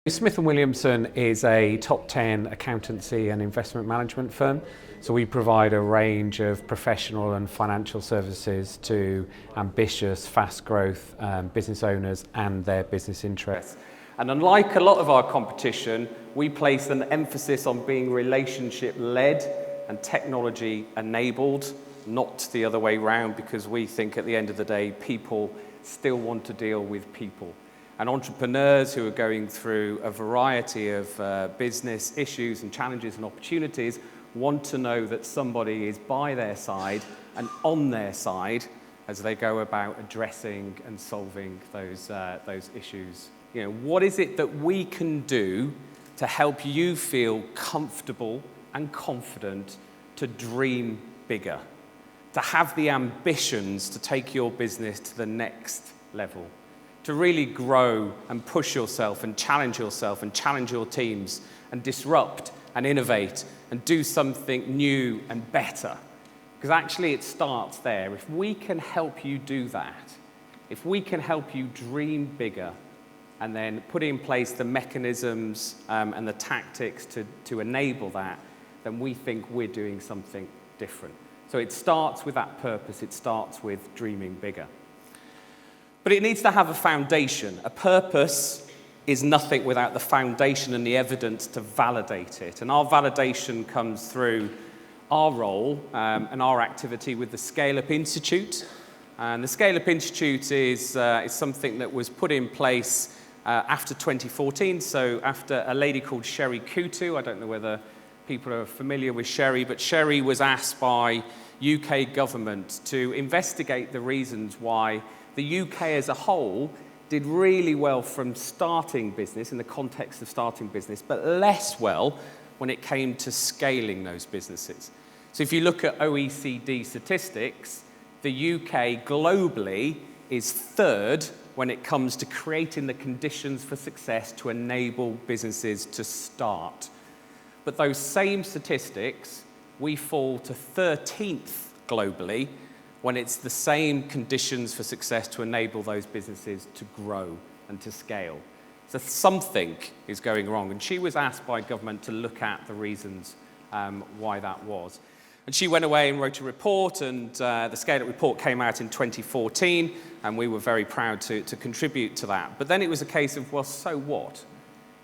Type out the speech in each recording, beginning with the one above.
Smith & Williamson is a top 10 accountancy and investment management firm. So we provide a range of professional and financial services to ambitious, fast growth business owners and their business interests. And unlike a lot of our competition, we place an emphasis on being relationship-led and technology-enabled, not the other way round, because we think at the end of the day, people still want to deal with people. And entrepreneurs who are going through a variety of business issues and challenges and opportunities want to know that somebody is by their side and on their side as they go about addressing and solving those issues. You know, what is it that we can do to help you feel comfortable and confident to dream bigger, to have the ambitions to take your business to the next level, to really grow and push yourself and challenge your teams and disrupt and innovate and do something new and better? Because actually it starts there. If we can help you do that, if we can help you dream bigger and then put in place the mechanisms and the tactics to enable that, then we think we're doing something different. So it starts with that purpose. It starts with dreaming bigger. But it needs to have a foundation. A purpose is nothing without the foundation and the evidence to validate it. And our validation comes through our role and our activity with the Scale Up Institute. And the Scale Up Institute is something that was put in place after 2014. So after a lady called Sherry Kutu, I don't know whether people are familiar with Sherry, but Sherry was asked by UK government to investigate the reasons why the UK as a whole did really well from starting business, in the context of starting business, but less well when it came to scaling those businesses. So if you look at OECD statistics, the UK globally is third when it comes to creating the conditions for success to enable businesses to start. But those same statistics, we fall to 13th globally when it's the same conditions for success to enable those businesses to grow and to scale. So something is going wrong. And she was asked by government to look at the reasons why that was. And she went away and wrote a report, and the Scale Up report came out in 2014, and we were very proud to contribute to that. But then it was a case of, well, so what?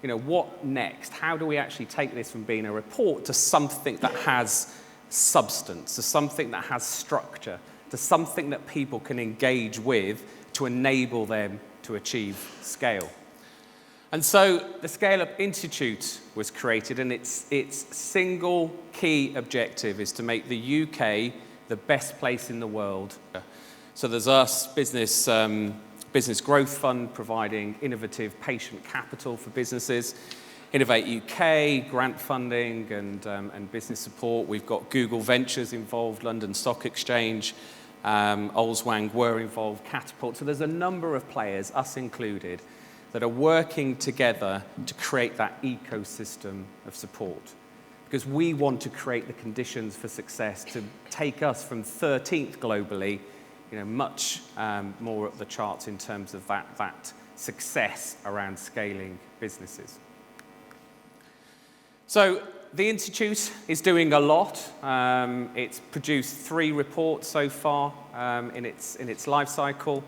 You know, what next? How do we actually take this from being a report to something that has substance, to something that has structure, to something that people can engage with to enable them to achieve scale? And so the Scale Up Institute was created, and its single key objective is to make the UK the best place in the world. So there's us, Business Growth Fund, providing innovative patient capital for businesses. Innovate UK, grant funding and business support. We've got Google Ventures involved, London Stock Exchange, Olswang were involved, Catapult. So there's a number of players, us included, that are working together to create that ecosystem of support. Because we want to create the conditions for success to take us from 13th globally, you know, much more up the charts in terms of that success around scaling businesses. So the Institute is doing a lot. It's produced 3 reports so far in its life cycle.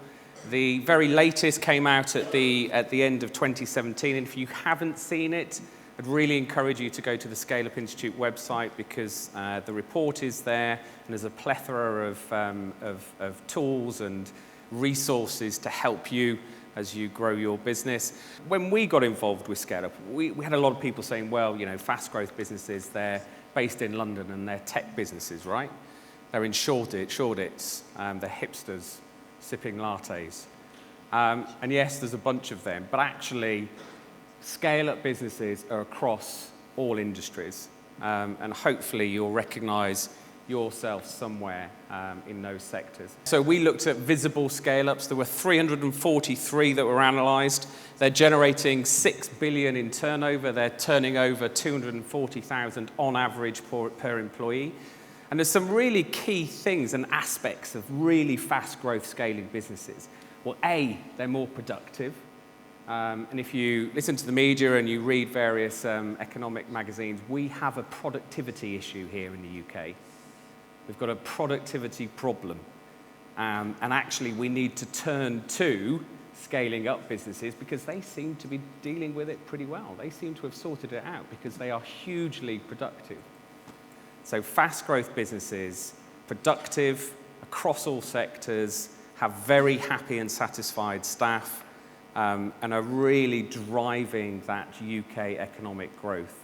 The very latest came out at the end of 2017, and if you haven't seen it, I'd really encourage you to go to the Scale Up Institute website, because the report is there, and there's a plethora of tools and resources to help you as you grow your business. When we got involved with Scale Up, we had a lot of people saying, well, you know, fast growth businesses, they're based in London and they're tech businesses, right? They're in Shoreditch, they're hipsters sipping lattes. And yes, there's a bunch of them, but actually scale-up businesses are across all industries, and hopefully you'll recognize yourself somewhere in those sectors. So we looked at visible scale-ups. There were 343 that were analyzed. They're generating 6 billion in turnover. They're turning over 240,000 on average per employee. And there's some really key things and aspects of really fast growth scaling businesses. Well, A, they're more productive. And if you listen to the media and you read various economic magazines, we have a productivity issue here in the UK. We've got a productivity problem. And actually, we need to turn to scaling up businesses because they seem to be dealing with it pretty well. They seem to have sorted it out because they are hugely productive. So fast growth businesses, productive across all sectors, have very happy and satisfied staff, and are really driving that UK economic growth.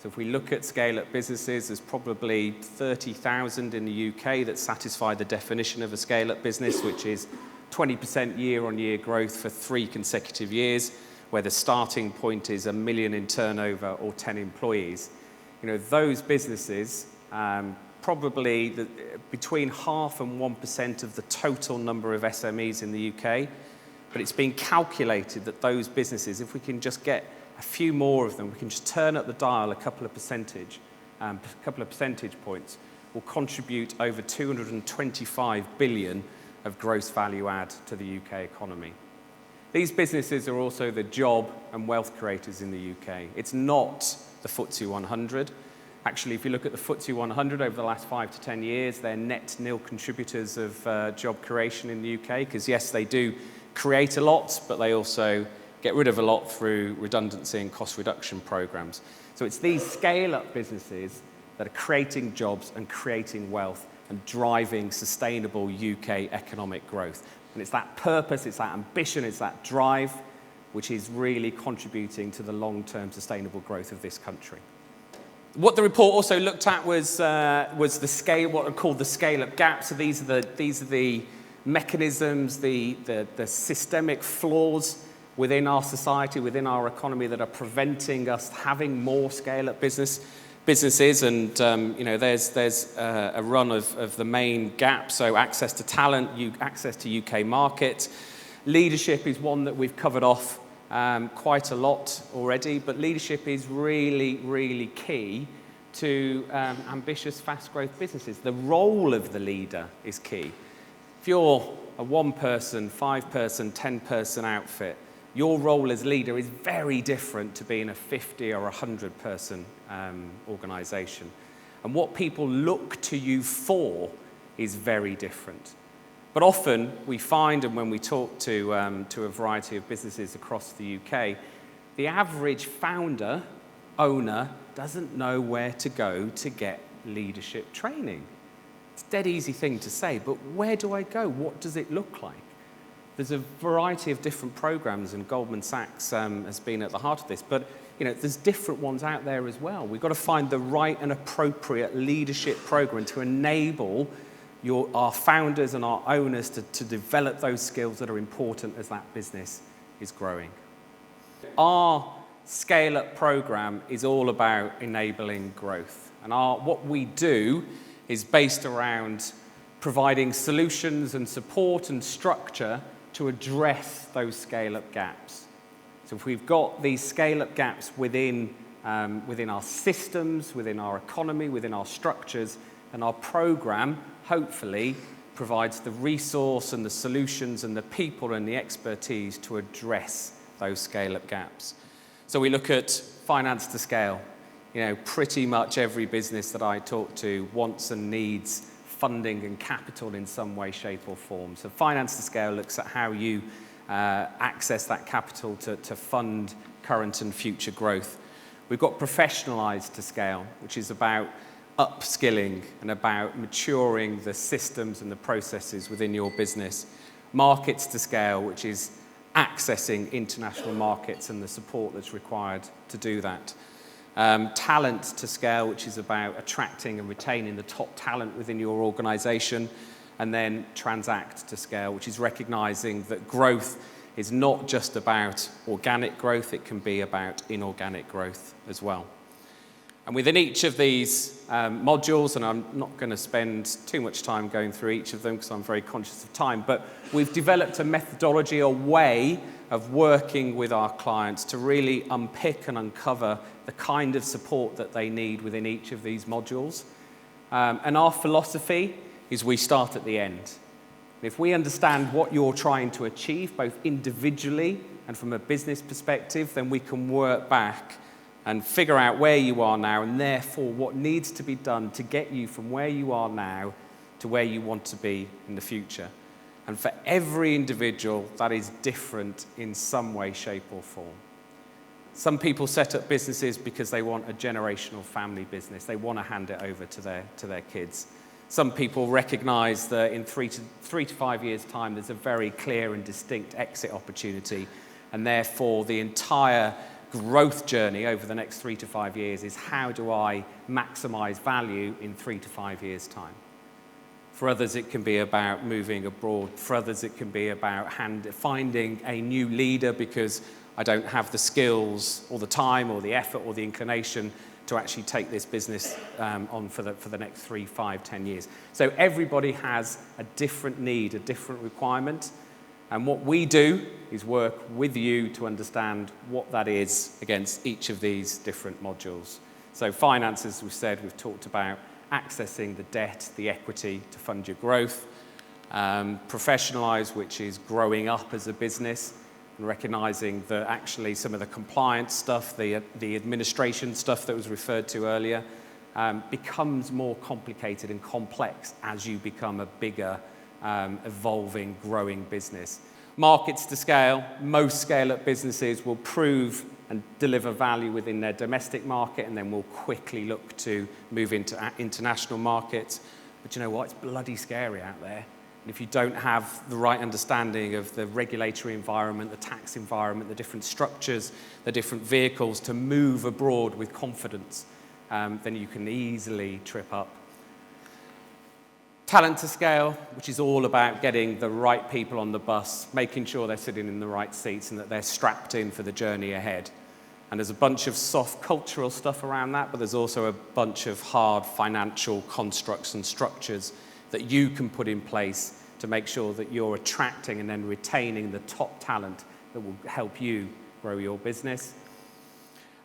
So if we look at scale-up businesses, there's probably 30,000 in the UK that satisfy the definition of a scale-up business, which is 20% year-on-year growth for 3 consecutive years, where the starting point is $1 million in turnover or 10 employees. You know, those businesses, probably between 0.5% and 1% of the total number of SMEs in the UK, but it's been calculated that those businesses, if we can just get a few more of them, we can just turn up the dial a couple of percentage points, will contribute over 225 billion of gross value add to the UK economy. These businesses are also the job and wealth creators in the UK. It's not the FTSE 100. Actually, if you look at the FTSE 100 over the last 5 to 10 years, they're net nil contributors of job creation in the UK, because yes, they do create a lot, but they also get rid of a lot through redundancy and cost reduction programs. So it's these scale-up businesses that are creating jobs and creating wealth and driving sustainable UK economic growth. And it's that purpose, it's that ambition, it's that drive which is really contributing to the long-term sustainable growth of this country. What the report also looked at was the scale, what are called the scale-up gaps. So these are the mechanisms, the systemic flaws within our society, within our economy, that are preventing us having more scale-up businesses. And you know, there's a run of the main gaps. So access to talent, access to UK market. Leadership is one that we've covered off quite a lot already, but leadership is really, really key to ambitious, fast-growth businesses. The role of the leader is key. If you're a 1-person, 5-person, 10-person outfit, your role as leader is very different to being a 50 or 100-person organisation. And what people look to you for is very different. But often we find, and when we talk to a variety of businesses across the UK, the average founder, owner, doesn't know where to go to get leadership training. It's a dead easy thing to say, but where do I go? What does it look like? There's a variety of different programs, and Goldman Sachs has been at the heart of this, but you know, there's different ones out there as well. We've got to find the right and appropriate leadership program to enable our founders and our owners to develop those skills that are important as that business is growing. Our scale-up program is all about enabling growth, and what we do is based around providing solutions and support and structure to address those scale-up gaps. So if we've got these scale-up gaps within our systems, within our economy, within our structures, then our program hopefully provides the resource and the solutions and the people and the expertise to address those scale-up gaps. So we look at finance to scale. You know, pretty much every business that I talk to wants and needs funding and capital in some way, shape or form. So finance to scale looks at how you access that capital to fund current and future growth. We've got professionalized to scale, which is about upskilling and about maturing the systems and the processes within your business. Markets to scale, which is accessing international markets and the support that's required to do that. Talent to scale, which is about attracting and retaining the top talent within your organization. And then transact to scale, which is recognizing that growth is not just about organic growth, it can be about inorganic growth as well. And within each of these modules, and I'm not going to spend too much time going through each of them because I'm very conscious of time, but we've developed a methodology, a way of working with our clients to really unpick and uncover the kind of support that they need within each of these modules. And our philosophy is we start at the end. If we understand what you're trying to achieve, both individually and from a business perspective, then we can work back and figure out where you are now and therefore what needs to be done to get you from where you are now to where you want to be in the future. And for every individual, that is different in some way, shape or form. Some people set up businesses because they want a generational family business. They want to hand it over to their kids. Some people recognize that in 3 to 5 years' time, there's a very clear and distinct exit opportunity, and therefore the entire growth journey over the next 3 to 5 years is how do I maximize value in 3 to 5 years' time. For others, it can be about moving abroad. For others, it can be about finding a new leader because I don't have the skills or the time or the effort or the inclination to actually take this business on for the next 3, 5, 10 years. So everybody has a different need, a different requirement. And what we do is work with you to understand what that is against each of these different modules. So finance, as we've said, we've talked about accessing the debt, the equity to fund your growth. Professionalize, which is growing up as a business and recognizing that actually some of the compliance stuff, the administration stuff that was referred to earlier, becomes more complicated and complex as you become a bigger, evolving, growing business. Markets to scale. Most scale-up businesses will prove and deliver value within their domestic market and then will quickly look to move into international markets. But you know what? It's bloody scary out there. And if you don't have the right understanding of the regulatory environment, the tax environment, the different structures, the different vehicles to move abroad with confidence, then you can easily trip up. Talent to scale, which is all about getting the right people on the bus, making sure they're sitting in the right seats and that they're strapped in for the journey ahead. And there's a bunch of soft cultural stuff around that, but there's also a bunch of hard financial constructs and structures that you can put in place to make sure that you're attracting and then retaining the top talent that will help you grow your business.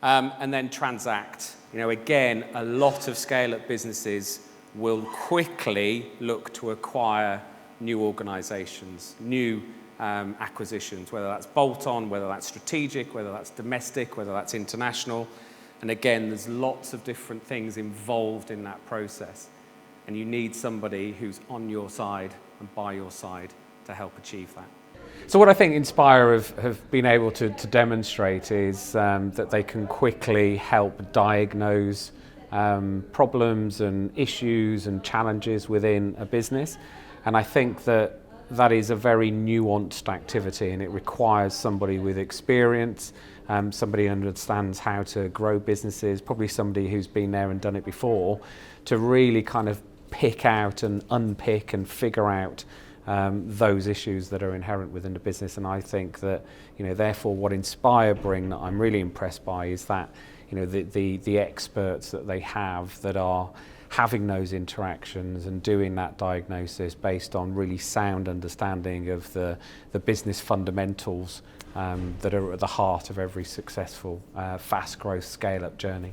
And then transact. You know, again, a lot of scale-up businesses will quickly look to acquire new organizations, new acquisitions, whether that's bolt-on, whether that's strategic, whether that's domestic, whether that's international. And again, there's lots of different things involved in that process. And you need somebody who's on your side and by your side to help achieve that. So what I think Inspire have been able to demonstrate is that they can quickly help diagnose problems and issues and challenges within a business. And I think that is a very nuanced activity, and it requires somebody with experience, somebody who understands how to grow businesses, probably somebody who's been there and done it before, to really kind of pick out and unpick and figure out those issues that are inherent within the business. And I think that, you know, therefore what Inspire bring that I'm really impressed by is that, you know, the experts that they have that are having those interactions and doing that diagnosis based on really sound understanding of the business fundamentals that are at the heart of every successful fast growth scale up journey.